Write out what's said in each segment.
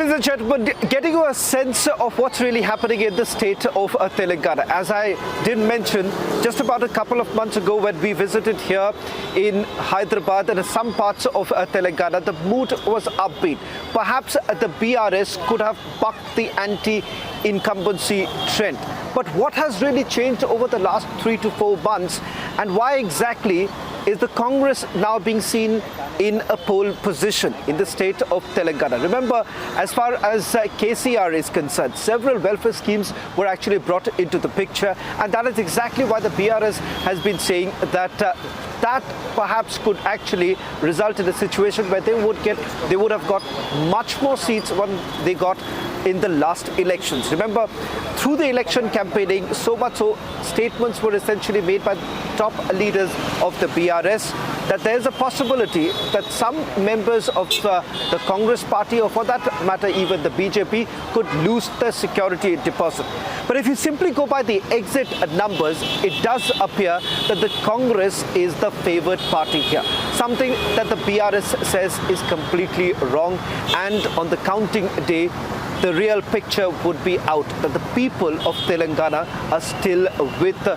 Ladies and gentlemen, getting you a sense of what's really happening in the state of Telangana. As I did mention, just about a couple of months ago when we visited here in Hyderabad and some parts of Telangana, the mood was upbeat. Perhaps the BRS could have bucked the anti-incumbency trend. But what has really changed over the last 3 to 4 months, and why exactly is the Congress now being seen in a pole position in the state of Telangana? Remember, as far as KCR is concerned, several welfare schemes were actually brought into the picture, and that is exactly why the BRS has been saying that that perhaps could actually result in a situation where they would have got much more seats when they got in the last elections. Remember, through the election campaigning, so much so statements were essentially made by top leaders of the BRS that there is a possibility that some members of the Congress party, or for that matter even the BJP, could lose their security deposit. But if you simply go by the exit numbers, it does appear that the Congress is the favored party here. Something that the BRS says is completely wrong, and on the counting day, the real picture would be out, that the people of Telangana are still with the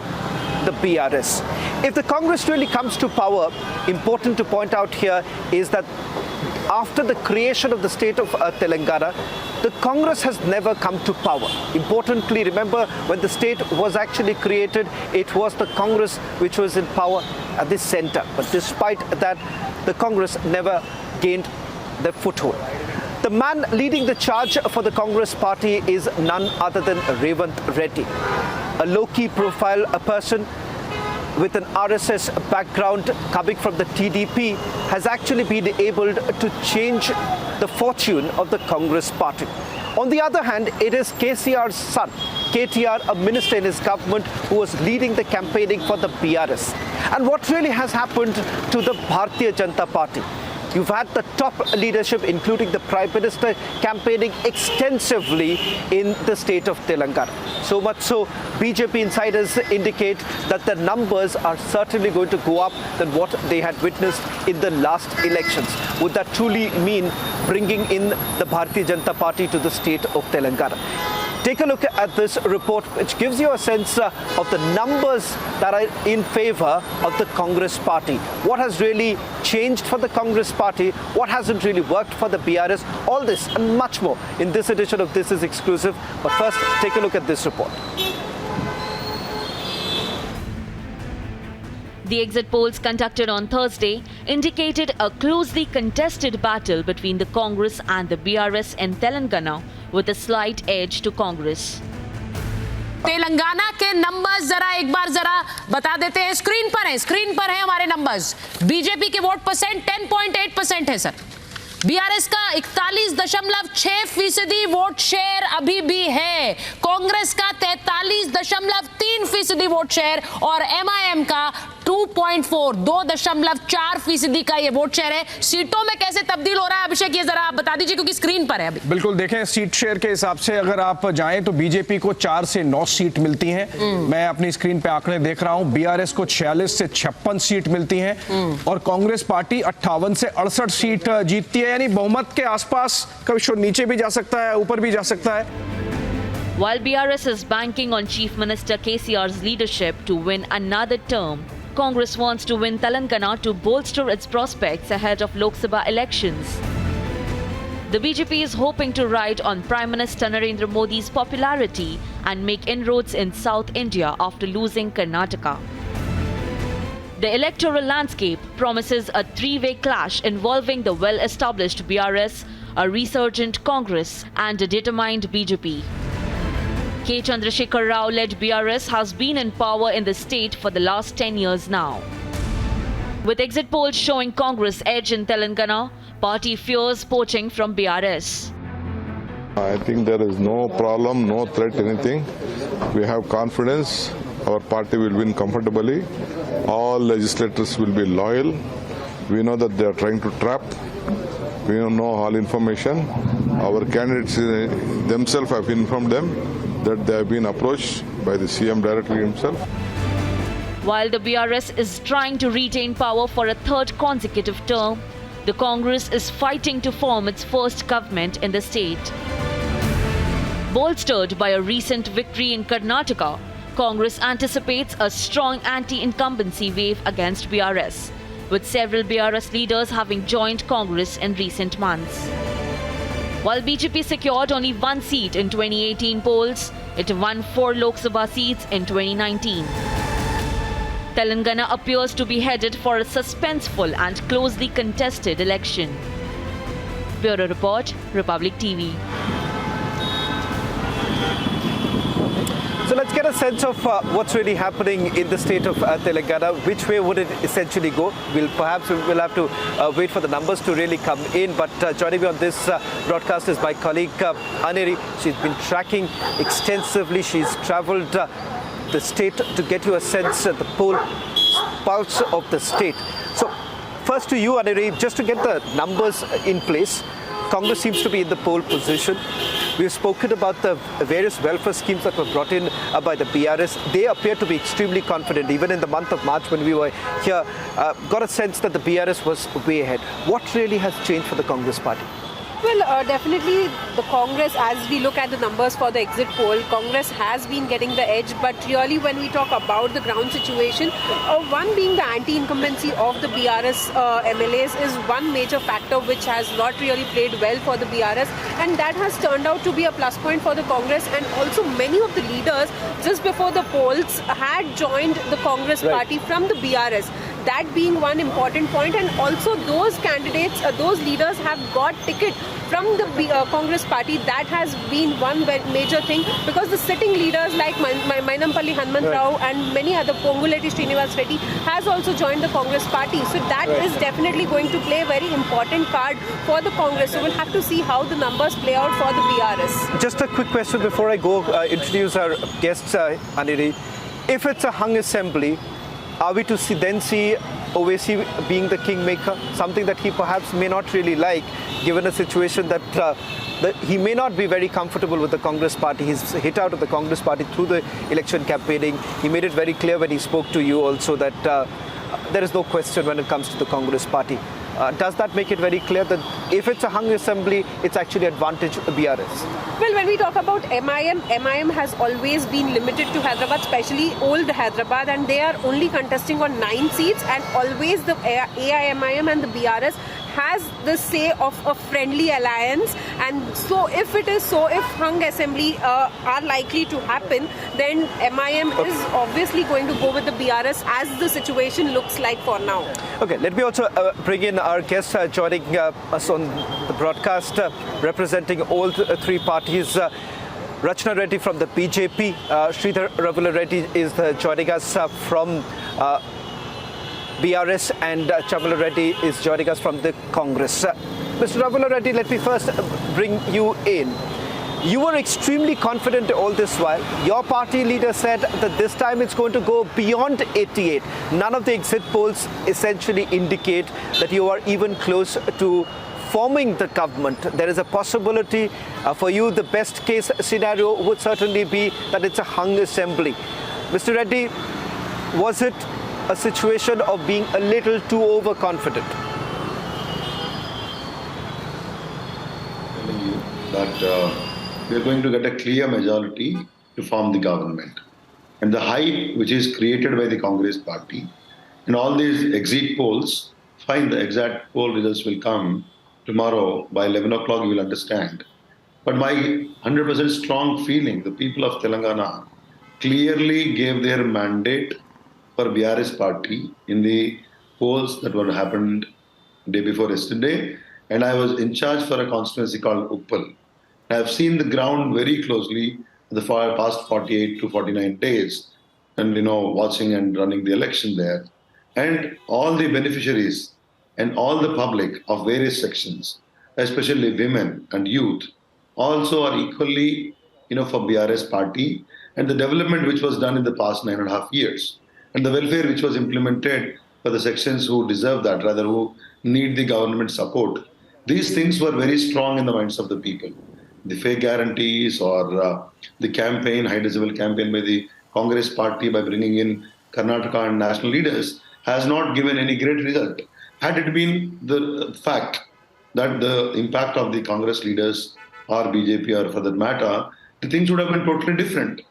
BRS. If the Congress really comes to power, important to point out here is that after the creation of the state of Telangana, the Congress has never come to power. Importantly, remember, when the state was actually created, it was the Congress which was in power at the center. But despite that, the Congress never gained the foothold. The man leading the charge for the Congress party is none other than Revant Reddy, a low-key profile, a person with an RSS background coming from the TDP, has actually been able to change the fortune of the Congress party. On the other hand, it is KCR's son, KTR, a minister in his government, who was leading the campaigning for the BRS. And what really has happened to the Bharatiya Janata Party? You've had the top leadership, including the Prime Minister, campaigning extensively in the state of Telangana. So much so, BJP insiders indicate that the numbers are certainly going to go up than what they had witnessed in the last elections. Would that truly mean bringing in the Bharatiya Janata Party to the state of Telangana? Take a look at this report, which gives you a sense of the numbers that are in favor of the Congress party. What has really changed for the Congress party? What hasn't really worked for the BRS? All this and much more in this edition of This Is Exclusive. But first, take a look at this report. The exit polls conducted on Thursday indicated a closely contested battle between the Congress and the BRS in Telangana, with a slight edge to Congress. Telangana के numbers जरा एक बार जरा बता देते हैं। Screen पर है हमारे नंबर्स। बीजेपी के वोट परसेंट 10.8% है सर। बीआरएस का 41.6% वोट शेयर अभी भी है। कांग्रेस का 43.3% वोट शेयर और एमआईएम का 2.4% का ये वोट शेयर है। सीटों में कैसे तब्दील हो रहा है अभिषेक, ये जरा आप बता दीजिए, क्योंकि स्क्रीन पर है अभी। बिल्कुल, देखें सीट शेयर के हिसाब से अगर आप जाएं तो बीजेपी को 4 से 9 सीट मिलती हैं। मैं अपनी स्क्रीन पे आंकड़े देख रहा हूं। बीआरएस को 46 से 56 सीट मिलती हैं और कांग्रेस पार्टी 58 से 68 सीट जीतती है। यानी बहुमत के आसपास, कभी नीचे भी जा सकता है, ऊपर भी जा सकता है। While BRS is banking on Chief Minister KCR's leadership to win another term, Congress wants to win Telangana to bolster its prospects ahead of Lok Sabha elections. The BJP is hoping to ride on Prime Minister Narendra Modi's popularity and make inroads in South India after losing Karnataka. The electoral landscape promises a three-way clash involving the well-established BRS, a resurgent Congress, and a determined BJP. K. Chandrasekhar Rao-led BRS has been in power in the state for the last 10 years now. With exit polls showing Congress edge in Telangana, party fears poaching from BRS. I think there is no problem, no threat, anything. We have confidence. Our party will win comfortably. All legislators will be loyal. We know that they are trying to trap. We know all information. Our candidates themselves have informed them that they have been approached by the CM directly himself. While the BRS is trying to retain power for a third consecutive term, the Congress is fighting to form its first government in the state. Bolstered by a recent victory in Karnataka, Congress anticipates a strong anti-incumbency wave against BRS, with several BRS leaders having joined Congress in recent months. While BJP secured only one seat in 2018 polls, it won 4 Lok Sabha seats in 2019. Telangana appears to be headed for a suspenseful and closely contested election. Bureau Report, Republic TV. So let's get a sense of what's really happening in the state of Telangana. Which way would it essentially go? We'll have to wait for the numbers to really come in. But joining me on this broadcast is my colleague Aneri. She's been tracking extensively. She's travelled the state to get you a sense of the pulse of the state. So first to you, Aneri, just to get the numbers in place. Congress seems to be in the pole position. We've spoken about the various welfare schemes that were brought in by the BRS. They appear to be extremely confident. Even in the month of March when we were here, got a sense that the BRS was way ahead. What really has changed for the Congress party? Well, definitely the Congress, as we look at the numbers for the exit poll, Congress has been getting the edge. But really, when we talk about the ground situation, one being the anti-incumbency of the BRS MLAs is one major factor which has not really played well for the BRS. And that has turned out to be a plus point for the Congress. And also many of the leaders, just before the polls, had joined the Congress party from the BRS. That being one important point, and also those candidates, those leaders have got ticket from the Congress party. That has been one major thing, because the sitting leaders like Mainampalli Hanuman Rao and many other, Ponguleti Srinivas Reddy, has also joined the Congress party. So that is definitely going to play a very important card for the Congress. So we'll have to see how the numbers play out for the BRS. Just a quick question before I go introduce our guests, Aniri. If it's a hung assembly, are we to see Owaisi being the kingmaker? Something that he perhaps may not really like, given a situation that he may not be very comfortable with the Congress party. He's hit out of the Congress party through the election campaigning. He made it very clear when he spoke to you also that there is no question when it comes to the Congress party. Does that make it very clear that if it's a hung assembly, it's actually advantage BRS? Well, when we talk about MIM has always been limited to Hyderabad, especially old Hyderabad, and they are only contesting on 9 seats, and always the AIMIM and the BRS has the say of a friendly alliance. And so if hung assembly are likely to happen, then MIM is obviously going to go with the BRS as the situation looks like for now. Okay, let me also bring in our guests joining us on the broadcast, representing all 3 parties. Rachna Reddy from the BJP, Sridhar Ravula Reddy is joining us from BRS, and Chamala Reddy is joining us from the Congress. Mr. Ravula Reddy, let me first bring you in. You were extremely confident all this while. Your party leader said that this time it's going to go beyond 88. None of the exit polls essentially indicate that you are even close to forming the government. There is a possibility for you. The best case scenario would certainly be that it's a hung assembly. Mr. Reddy, was it a situation of being a little too overconfident? Telling you that we are going to get a clear majority to form the government. And the hype which is created by the Congress party and all these exit polls, fine, the exact poll results will come tomorrow by 11 o'clock, you will understand. But my 100% strong feeling, the people of Telangana clearly gave their mandate for BRS party in the polls that were happened day before yesterday. And I was in charge for a constituency called Uppal. I have seen the ground very closely the past 48 to 49 days, and watching and running the election there. And all the beneficiaries and all the public of various sections, especially women and youth, also are equally for BRS party, and the development which was done in the past 9.5 years, and the welfare which was implemented for the sections who deserve that, rather who need the government support. These things were very strong in the minds of the people. The fake guarantees or the campaign, high decibel campaign by the Congress party by bringing in Karnataka and national leaders has not given any great result. had it been the fact that the impact of the Congress leaders or BJP or for that matter, the things would have been totally different.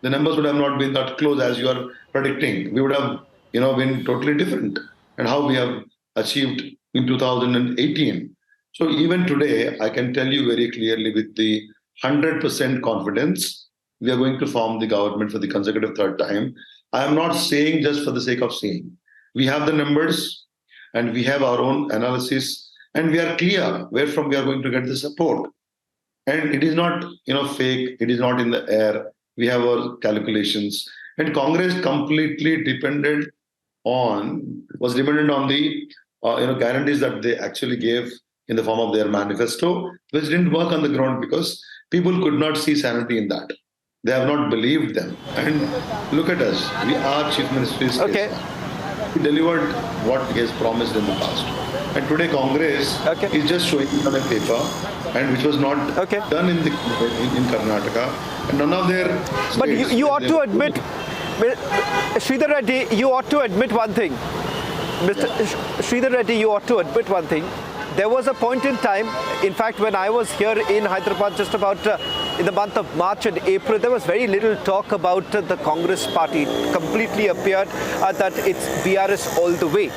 The numbers would have not been that close as you are predicting. We would have, been totally different. And how we have achieved in 2018. So even today, I can tell you very clearly with the 100% confidence, we are going to form the government for the consecutive third time. I am not saying just for the sake of saying. We have the numbers and we have our own analysis and we are clear where from we are going to get the support. And it is not, fake. It is not in the air. We have our calculations. And Congress completely was dependent on the, guarantees that they actually gave in the form of their manifesto, which didn't work on the ground because people could not see sanity in that. They have not believed them. And look at us. We are Chief Minister's Okay. case. He delivered what he has promised in the past. And today Congress is just showing it on a paper, and which was not done in Karnataka. And none of their states, But you ought to admit, Sridhar Reddy, you ought to admit one thing. Mr. Sridhar Reddy, you ought to admit one thing. There was a point in time, in fact, when I was here in Hyderabad just about in the month of March and April, there was very little talk about the Congress party. It completely appeared that it's BRS all the way.